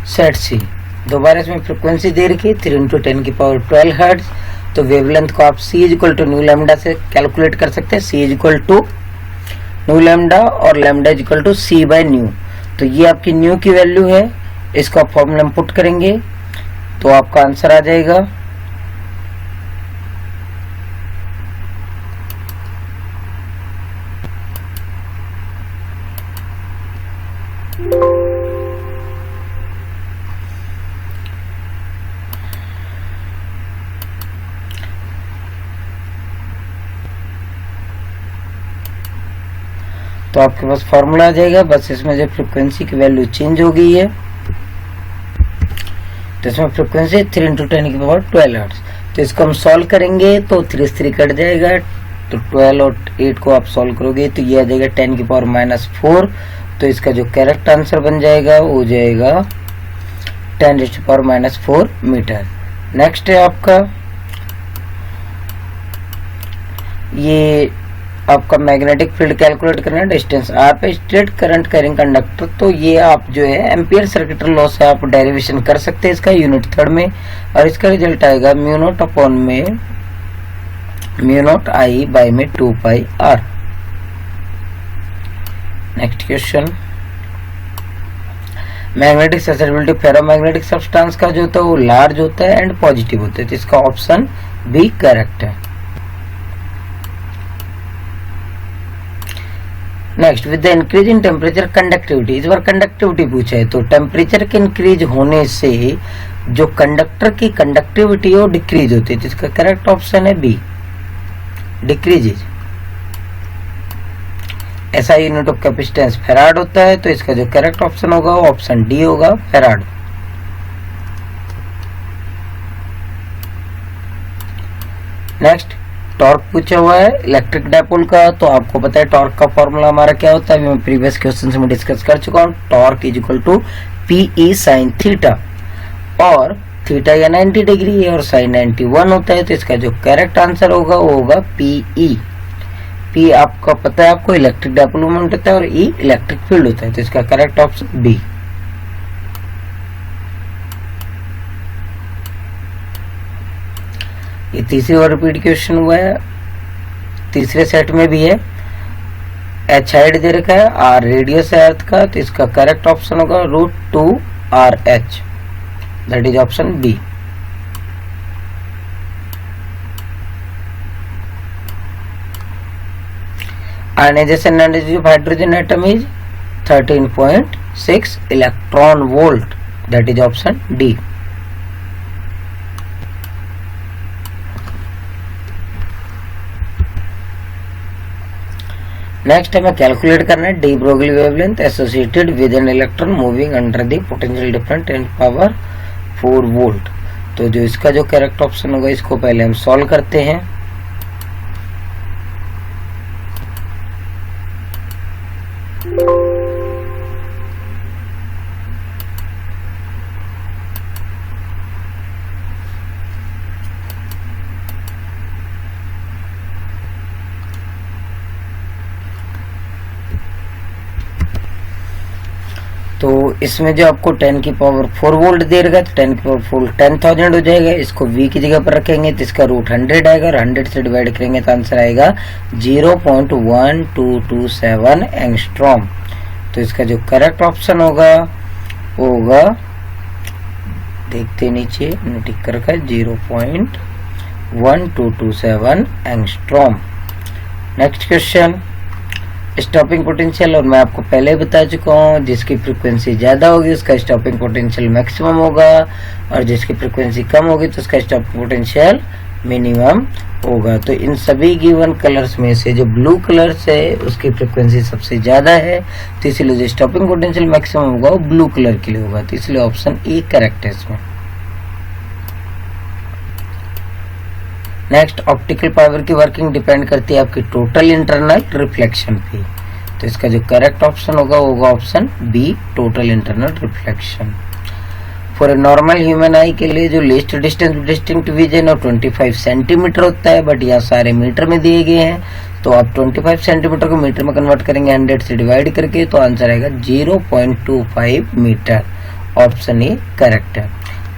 सेट सी दोबारा इसमें फ्रीक्वेंसी दे रखी है 3 × 10⁻12 हर्ट्ज। तो वेवलेंथ को आप c = न्यू लैम्डा से कैलकुलेट कर सकते हैं। c = न्यू लैम्डा और lambda is equal to c by nu. तो ये आपकी न्यू की वैल्यू है, इसको आप फॉर्मूला में पुट करेंगे तो आपका आंसर आ जाएगा तो आपके पास फॉर्मूला आ जाएगा। बस इसमें जो फ्रीक्वेंसी की वैल्यू चेंज हो गई है, तो इसमें फ्रीक्वेंसी 3 × 10⁻12 हर्ट्ज। तो इसको हम सॉल्व करेंगे तो 3 से 3 कट जाएगा, तो 12 और 8 को आप सॉल्व करोगे तो ये आ जाएगा 10⁻⁻4। तो इसका जो करेक्ट आंसर बन जाएगा वो हो जाएगा 10⁻⁻4 मीटर। नेक्स्ट है आपका ये आपका मैग्नेटिक फील्ड कैलकुलेट करना, डिस्टेंस आर पे स्ट्रेट करंट कैरिंग कंडक्टर। तो ये आप जो है एम्पियर सर्किट लॉ से आप डेरिवेशन कर सकते हैं इसका यूनिट थर्ड में, और इसका रिजल्ट आएगा μ0 I बाय में 2πr। Next question, magnetic susceptibility ferromagnetic substance का जो होता है वो लार्ज होता है एंड पॉजिटिव होता है, तो इसका ऑप्शन बी करेक्ट है। Next, with the increase in temperature conductivity, इस बार कंडक्टिविटी पूछा है, तो टेम्परेचर के इंक्रीज होने से जो कंडक्टर की कंडक्टिविटी है वो डिक्रीज होती है, तो इसका करेक्ट ऑप्शन है बी, डिक्रीजेज। ऐसा यूनिट ऑफ कैपेसिटेंस फेराड होता है, तो इसका जो करेक्ट ऑप्शन होगा वो ऑप्शन डी होगा, फेराड। नेक्स्ट, टॉर्क पूछा हुआ है इलेक्ट्रिक डायपोल का, तो आपको पता है टॉर्क का फॉर्मूला हमारा क्या होता है, मैं प्रीवियस क्वेश्चन में डिस्कस कर चुका हूँ। Torque is equal to PE sin theta, और थीटा या 90 डिग्री है और साइन 91 होता है, तो इसका जो करेक्ट आंसर होगा वो होगा PE। P आपका पता है, आपको इलेक्ट्रिक डायपोल मोमेंट होता है और E इलेक्ट्रिक फील्ड होता है, तो इसका करेक्ट ऑप्शन बी। ये तीसरी बार रिपीट क्वेश्चन हुआ है, तीसरे सेट में भी है। H हाइट दे रखा है, R रेडियस है अर्थ का, तो इसका करेक्ट ऑप्शन होगा √2RH, that is option B. Ionisation energy of hydrogen atom is 13.6 electron volt, that is option D. Next हमें कैलकुलेट करना है de Broglie wavelength associated with an electron moving under the potential difference 10⁻4 volt. तो जो इसका जो correct option होगा इसको पहले हम सॉल्व करते हैं। तो इसमें जो आपको 10⁻4 वोल्ट दे रखा है, तो 10⁻4 10,000 हो जाएगा। इसको V की जगह पर रखेंगे तो इसका √100 आएगा, और 100 से डिवाइड करेंगे तो आंसर आएगा 0.1227 एंगस्ट्रॉम। तो इसका जो करेक्ट ऑप्शन होगा वो होगा, देखते नीचे टिक कर रखा है 0.1227 angstrom. Next question, stopping potential, और मैं आपको पहले बता चुका हूँ जिसकी फ्रीक्वेंसी ज्यादा होगी उसका स्टॉपिंग पोटेंशियल मैक्सिमम होगा, और जिसकी फ्रीक्वेंसी कम होगी तो उसका स्टॉपिंग पोटेंशियल मिनिमम होगा। तो इन सभी गिवन कलर्स में से जो ब्लू कलर है उसकी फ्रीक्वेंसी सबसे ज्यादा है, तो इसलिए जो स्टॉपिंग पोटेंशियल मैक्सिमम होगा वो ब्लू कलर के लिए होगा, तो इसलिए ऑप्शन ए करेक्ट है इसमें। नेक्स्ट, ऑप्टिकल पावर की वर्किंग डिपेंड करती है आपकी टोटल इंटरनल रिफ्लेक्शन पे, तो इसका जो करेक्ट ऑप्शन होगा वो होगा option B, total internal reflection. For a normal human eye के लिए जो लीस्ट डिस्टेंस डिस्टिंक्ट विजन और 25 सेंटीमीटर होता है, बट यहाँ सारे मीटर में दिए गए हैं, तो आप 25 सेंटीमीटर को मीटर में कन्वर्ट करेंगे 100 से डिवाइड करके, तो आंसर आएगा 0.25 मीटर, ऑप्शन ए करेक्ट है।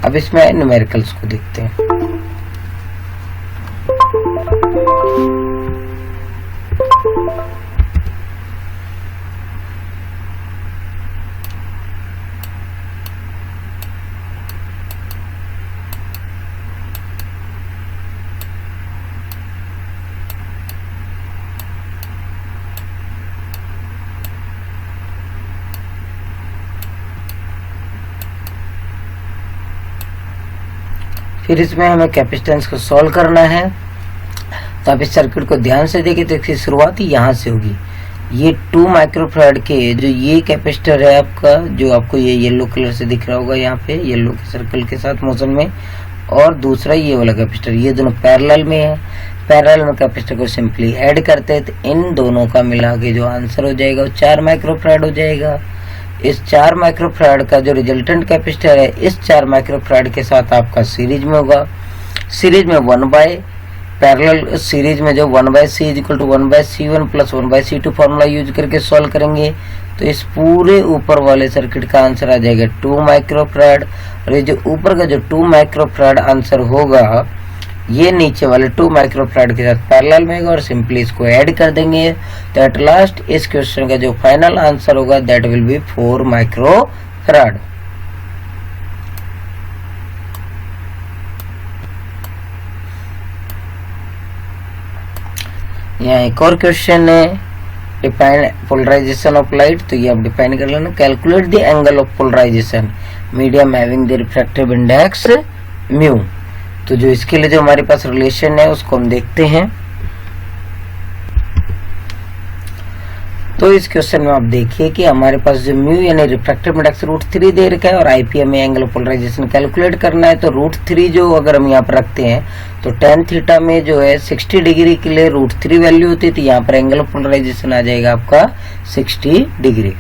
अब इसमें न्यूमेरिकल्स को देखते हैं। फिर इसमें हमें कैपेसिटेंस को सॉल्व करना है। तो आप इस सर्किट को ध्यान से देखें तो इसकी शुरुआत ही यहाँ से होगी। ये 2 माइक्रोफैराड के जो ये कैपेसिटर है आपका, जो आपको ये येलो कलर से दिख रहा होगा यहाँ पे येलो के सर्कल के साथ मोशन में, और दूसरा ये वाला कैपेसिटर, ये दोनों पैरेलल में है। पैरेलल में कैपेसिटर को सिंपली ऐड करते हैं तो इन दोनों का मिला के जो आंसर हो जाएगा वो 4 माइक्रोफैराड हो जाएगा। इस 4 माइक्रोफैराड का जो रिजल्टेंट कैपेसिटर है इस 4 माइक्रोफैराड के साथ आपका सीरीज में होगा। सीरीज में 1 बाय पैरेलल सीरीज में जो 1/c equal to 1/c1 plus 1/c2 formula use करके सॉल्व करेंगे तो इस पूरे ऊपर वाले सर्किट का आंसर आ जाएगा 2 माइक्रोफैराड। और ये जो ऊपर का जो 2 माइक्रोफैराड आंसर होगा ये नीचे वाले 2 माइक्रोफैराड के साथ पैरेलल में होगा और सिंपली इसको ऐड कर देंगे। तो एट लास्ट इस क्वेश्चन का जो फाइनल आंसर होगा दैट विल बी 4 माइक्रोफैराड। यहाँ एक और क्वेश्चन है, डिफाइन पोलराइजेशन ऑफ लाइट। तो ये आप डिफाइन कर लेना। Calculate the angle of polarization medium having the refractive index mu. तो जो इसके लिए जो हमारे पास रिलेशन है उसको हम देखते हैं। तो इस क्वेश्चन में आप देखिए कि हमारे पास जो म्यू यानी रिफ्रैक्टिव इंडेक्स √3 दे रखा है और आईपीएम में एंगल ऑफ पोलराइजेशन कैलकुलेट करना है। तो √3 जो अगर हम यहाँ पर रखते हैं तो tan थीटा में जो है 60 डिग्री के लिए √3 वैल्यू होती है, तो यहाँ पर एंगल ऑफ पोलराइजेशन आ जाएगा आपका 60 डिग्री।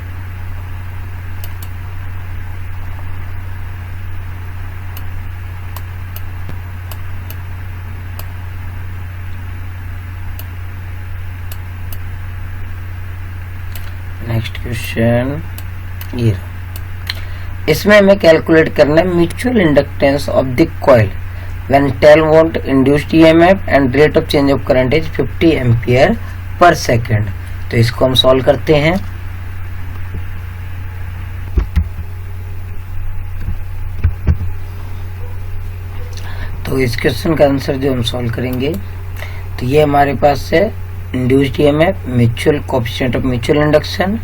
नेक्स्ट क्वेश्चन ये, इसमें हमें कैलकुलेट करना है mutual inductance of the coil when 10 volt induced EMF and rate of change of current is 50 ampere per second. तो इसको हम सॉल्व करते हैं। तो इस क्वेश्चन का आंसर जो हम सॉल्व करेंगे तो ये हमारे पास है induced EMF, mutual coefficient of mutual induction,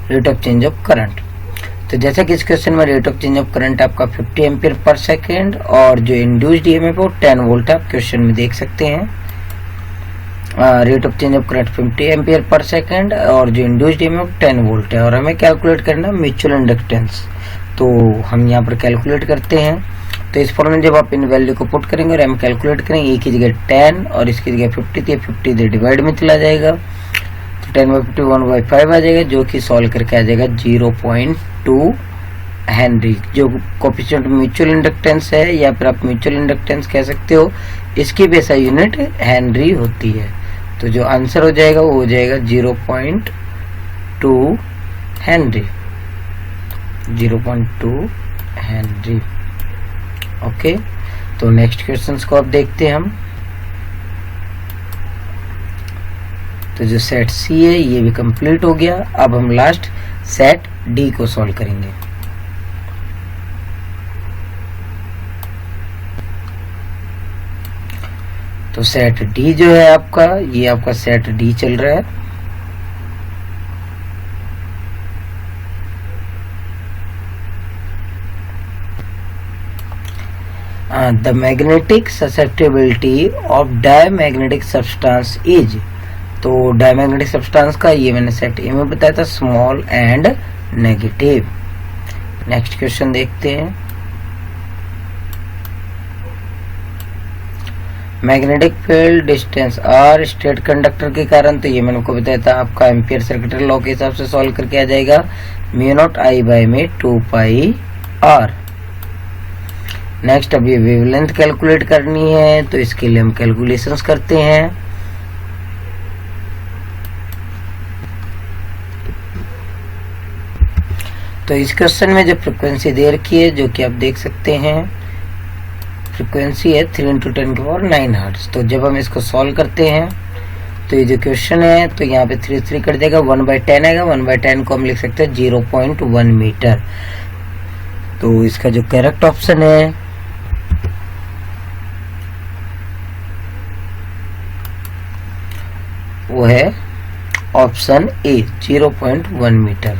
rate of change of current. तो जैसा कि इस क्वेश्चन में rate of change of current आपका 50 एम्पियर पर सेकेंड और जो इंड्यूस्ड ईएमएफ वो 10 वोल्ट आप क्वेश्चन में देख सकते हैं। Rate of change of current 50 ampere पर सेकेंड और जो इंड्यूस्ड ईएमएफ 10 वोल्ट है और हमें कैलकुलेट करना है म्यूचुअल इंडक्टेंस। तो हम यहाँ पर कैलकुलेट करते हैं। तो इस फॉर्मूले में जब आप इन वैल्यू को पुट करेंगे और हम कैलकुलेट करेंगे, ए की जगह 10 और इसकी जगह 50 थी, 50 से डिवाइड में चला जाएगा तो 10/50 1/5 आ जाएगा, जो कि सॉल्व करके आ जाएगा 0.2 हेनरी। जो कोएफिशिएंट म्यूचुअल इंडक्टेंस है या फिर आप म्यूचुअल इंडक्टेंस कह सकते हो, इसकी भी ऐसा यूनिट हेनरी होती है। तो जो आंसर हो जाएगा वो हो जाएगा 0.2 हेनरी, 0.2 हेनरी। ओके, तो नेक्स्ट क्वेश्चंस को अब देखते हैं हम। तो जो सेट सी है ये भी कंप्लीट हो गया। अब हम लास्ट सेट डी को सॉल्व करेंगे। तो सेट डी जो है आपका, ये आपका सेट डी चल रहा है। The magnetic susceptibility of diamagnetic substance is, तो डायमैग्नेटिक सब्सटेंस का ये मैंने सेट ए में बताया था, small and negative. Next question देखते हैं। Magnetic field distance R straight conductor के कारण, तो ये मैंने आपको बताया था आपका एम्पियर सर्किट लॉ के हिसाब से सॉल्व करके आ जाएगा μ0I में 2πr। नेक्स्ट अब ये वेवलेंथ कैलकुलेट करनी है, तो इसके लिए हम कैलकुलेशंस करते हैं। तो इस क्वेश्चन में जो फ्रीक्वेंसी दे रखी है, जो कि आप देख सकते हैं, फ्रीक्वेंसी है 3 × 10⁹ हर्ट्ज। तो जब हम इसको सॉल्व करते हैं तो ये जो क्वेश्चन है तो यहाँ पे 3 कट देगा, 1/10 आएगा। 1/10 को हम लिख सकते हैं 0.1 मीटर। तो इसका जो करेक्ट ऑप्शन है वो है ऑप्शन ए, 0.1 मीटर।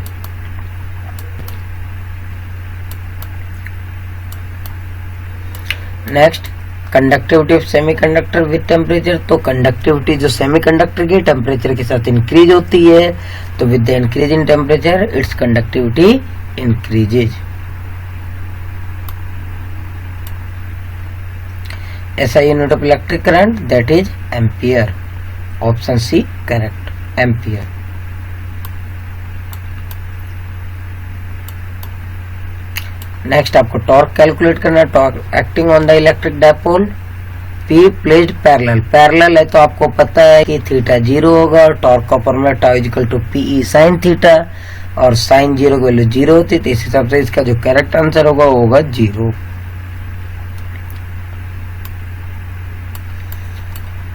Next conductivity of semiconductor with temperature, तो कंडक्टिविटी जो सेमीकंडक्टर की टेम्परेचर के साथ इंक्रीज होती है, तो with the increase in temperature its conductivity increases. SI unit of electric current that is ampere. Option C correct, ampere. Next आपको torque calculate करना है। Torque acting on the electric dipole P placed parallel, parallel है तो आपको पता है कि theta 0 होगा और टॉर्क का formula tau is equal to PE sine theta, और साइन 0 की वैल्यू 0 होती है, तो इस हिसाब से इसका जो करेक्ट आंसर होगा वो होगा 0।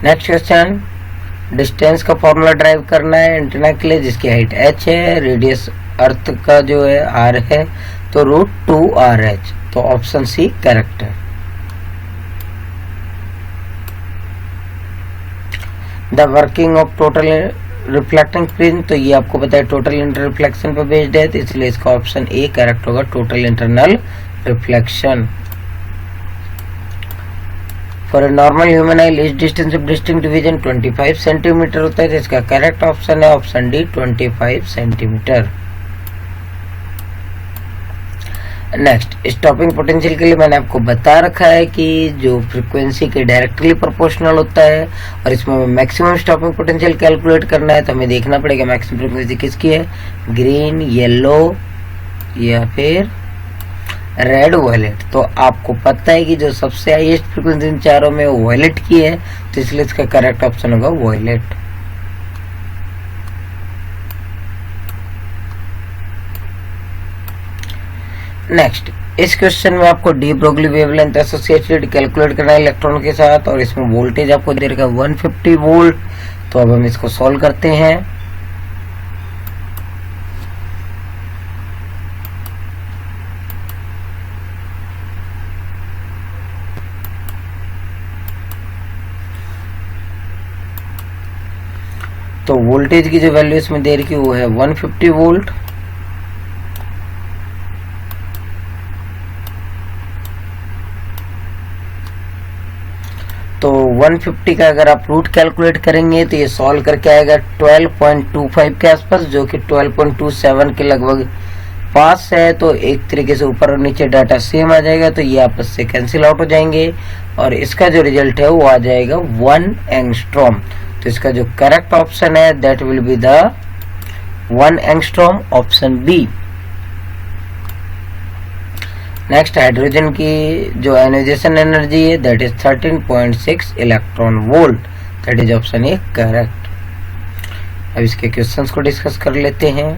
नेक्स्ट क्वेश्चन, डिस्टेंस का फॉर्मूला ड्राइव करना है एंटीना के लिए जिसकी हाइट h है, रेडियस अर्थ का जो है r है, तो √2RH, तो ऑप्शन सी करेक्ट है। The working of total reflecting prism, तो ये आपको पता है टोटल इंटर रिफ्लेक्शन पर बेस्ड है, तो इसलिए इसका ऑप्शन ए करेक्ट होगा, total internal reflection. For a normal human I least distance of distinct division 25 centimetre होता है, तो इसका करेक्ट ऑप्शन है option D 25 centimetre. Next, stopping potential के लिए मैंने आपको बता रखा है कि जो फ्रीक्वेंसी के डायरेक्टली प्रोपोर्शनल होता है, और इसमें मैक्सिमम स्टॉपिंग पोटेंशियल कैलकुलेट करना है, तो हमें देखना पड़ेगा मैक्सिमम फ्रीक्वेंसी किसकी है, ग्रीन, येलो या फिर रेड, वायलेट। तो आपको पता है कि जो सबसे हाईएस्ट फ्रीक्वेंसी इन चारों में वायलेट की है, तो इसलिए इसका करेक्ट ऑप्शन होगा वायलेट। नेक्स्ट, इस क्वेश्चन में आपको D Broglie wavelength associated calculate करना है इलेक्ट्रॉन के साथ, और इसमें वोल्टेज आपको दे रखा है 150 वोल्ट। तो अब हम इसको सॉल्व करते हैं। तो वोल्टेज की जो वैल्यू इसमें दे रखी है वो है 150 वोल्ट। तो 150 का अगर आप रूट कैलकुलेट करेंगे तो ये सॉल्व करके आएगा 12.25 के आसपास, जो कि 12.27 के लगभग पास है। तो एक तरीके से ऊपर और नीचे डाटा सेम आ जाएगा, तो ये आपस से कैंसिल आउट हो जाएंगे, और इसका जो रिजल्ट है वो आ जाएगा 1 एंगस्ट्रॉम। तो इसका जो करेक्ट ऑप्शन है that will be the 1 angstrom, option B. Next, hydrogen की जो आयनाइजेशन एनर्जी है that is 13.6 electron volt, that is option A correct. अब इसके क्वेश्चंस को डिस्कस कर लेते हैं।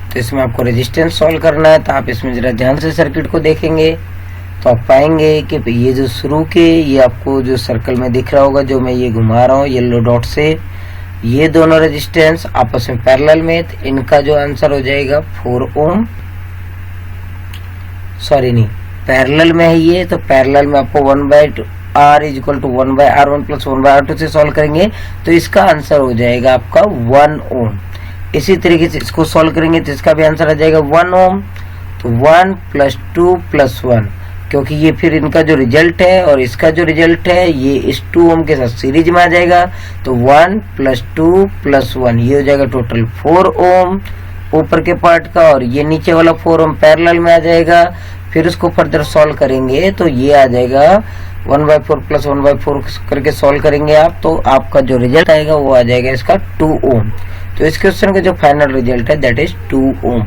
तो इसमें आपको रेजिस्टेंस सॉल्व करना है, तो आप इसमें जरा ध्यान से सर्किट को देखेंगे तो आप पाएंगे कि ये जो शुरू के ये आपको जो सर्कल में दिख रहा होगा, जो मैं ये घुमा रहा हूँ येलो डॉट से, ये दोनों रेजिस्टेंस आपस में पैरेलल में, तो इनका जो आंसर हो जाएगा 4 ओम। सॉरी नहीं, पैरेलल में है ये, तो पैरेलल में आपको 1/r is equal to 1/r1 plus 1/r2 से सॉल्व करेंगे, तो इसका आंसर हो जाएगा आपका 1 ओम। इसी तरीके से इसको सॉल्व करेंगे तो इसका भी आंसर आ जाएगा 1 ओम। तो 1 + 2 + 1, क्योंकि ये फिर इनका जो रिजल्ट है और इसका जो रिजल्ट है ये इस 2 ओम के साथ सीरीज में आ जाएगा, तो 1 + 2 + 1 ये हो जाएगा टोटल 4 ओम ऊपर के पार्ट का, और ये नीचे वाला 4 ओम पैरेलल में आ जाएगा। फिर उसको फर्दर सॉल्व करेंगे तो ये आ जाएगा 1/4 + 1/4 करके सॉल्व करेंगे आप, तो आपका जो रिजल्ट आएगा वो आ जाएगा इसका 2 ओम। तो इस क्वेश्चन का जो फाइनल रिजल्ट है दैट इज 2 ओम।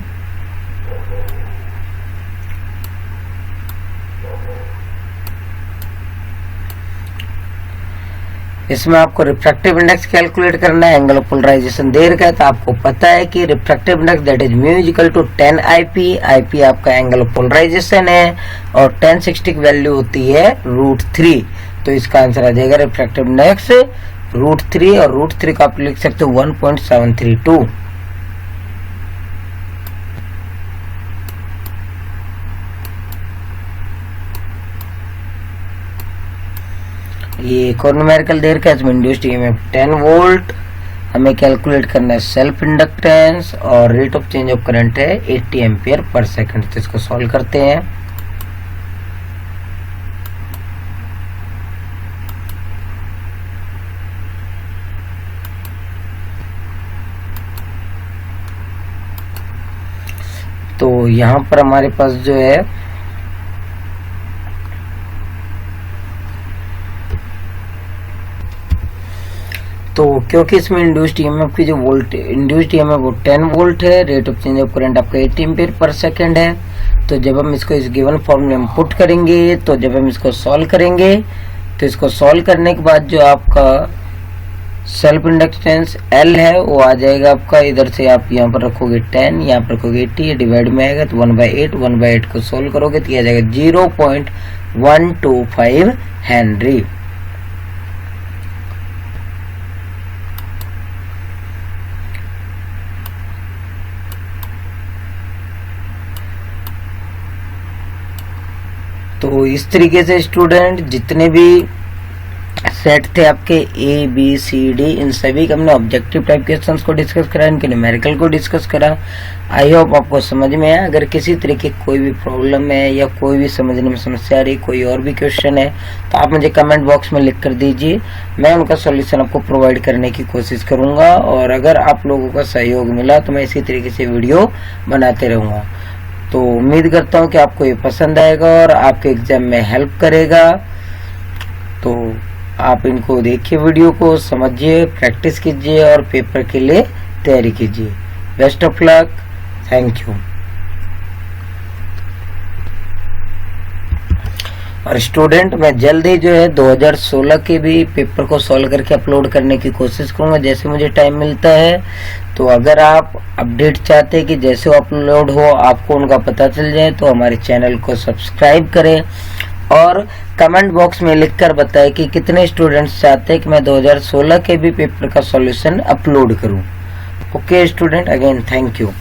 इसमें आपको रिफ्रैक्टिव इंडेक्स कैलकुलेट करना है, एंगल ऑफ पोलराइजेशन दे रखा है, तो आपको पता है कि refractive index that is mu equal to 10 IP। IP आपका एंगल ऑफ पोलराइजेशन है, और 1060 की वैल्यू होती है √3। तो इसका आंसर आ जाएगा रिफ्रैक्टिव इंडेक्स √3, और √3 का आप लिख सकते हो 1.732। ये एक और न्यूमेरिकल दे रखा है, इसमें इंड्यूस्ड ईएमएफ 10 वोल्ट, हमें कैलकुलेट करना है सेल्फ इंडक्टेंस और rate of change of current है 80 एम्पियर पर सेकंड। तो इसको सॉल्व करते हैं। तो यहाँ पर हमारे पास जो है तो क्योंकि इसमें इंड्यूस्ड ईएमएफ की जो इंड्यूस्ड ईएमएफ वो 10 वोल्ट है, rate of change of current आपका 80 एम्पीयर पर सेकंड है। तो जब हम इसको इस गिवन फॉर्मूले में पुट करेंगे, तो जब हम इसको सॉल्व करेंगे, तो इसको सॉल्व करने के बाद जो आपका सेल्फ इंडक्टेंस L है वो आ जाएगा आपका, इधर से आप यहाँ पर रखोगे 10, यहाँ पर रखोगे 80, डिवाइड में आएगा तो 1/8 को सोल्व करोगे तो यह आ जाएगा 0.125 हेनरी। तो इस तरीके से स्टूडेंट जितने भी सेट थे आपके A B C D, इन सभी का हमने ऑब्जेक्टिव टाइप क्वेश्चंस को डिस्कस करा, इनके न्यूमेरिकल को डिस्कस करा। आई होप आपको समझ में आया। अगर किसी तरीके की कोई भी प्रॉब्लम है या कोई भी समझने में समस्या आ रही, कोई और भी क्वेश्चन है, तो आप मुझे कमेंट बॉक्स में लिख कर दीजिए, मैं उनका सॉल्यूशन आपको प्रोवाइड करने की कोशिश करूंगा। और अगर आप लोगों का सहयोग मिला तो मैं इसी तरीके से वीडियो बनाते रहूंगा। तो उम्मीद करता हूँ कि आपको ये पसंद आएगा और आपके एग्जाम में हेल्प करेगा। तो आप इनको देखिए, वीडियो को समझिए, प्रैक्टिस कीजिए और पेपर के लिए तैयारी कीजिए। Best of luck, thank you. और स्टूडेंट मैं जल्द ही जो है 2016 के भी पेपर को सॉल्व करके अपलोड करने की कोशिश करूंगा जैसे मुझे टाइम मिलता है। तो अगर आप अपडेट चाहते हैं कि जैसे वो अपलोड हो आपको उनका पता चल जाए, तो हमारे चैनल को सब्सक्राइब करें और कमेंट बॉक्स में लिखकर बताएं कि कितने स्टूडेंट्स चाहते हैं कि मैं 2016 के भी पेपर का सॉल्यूशन अपलोड करूं। Okay student, again thank you.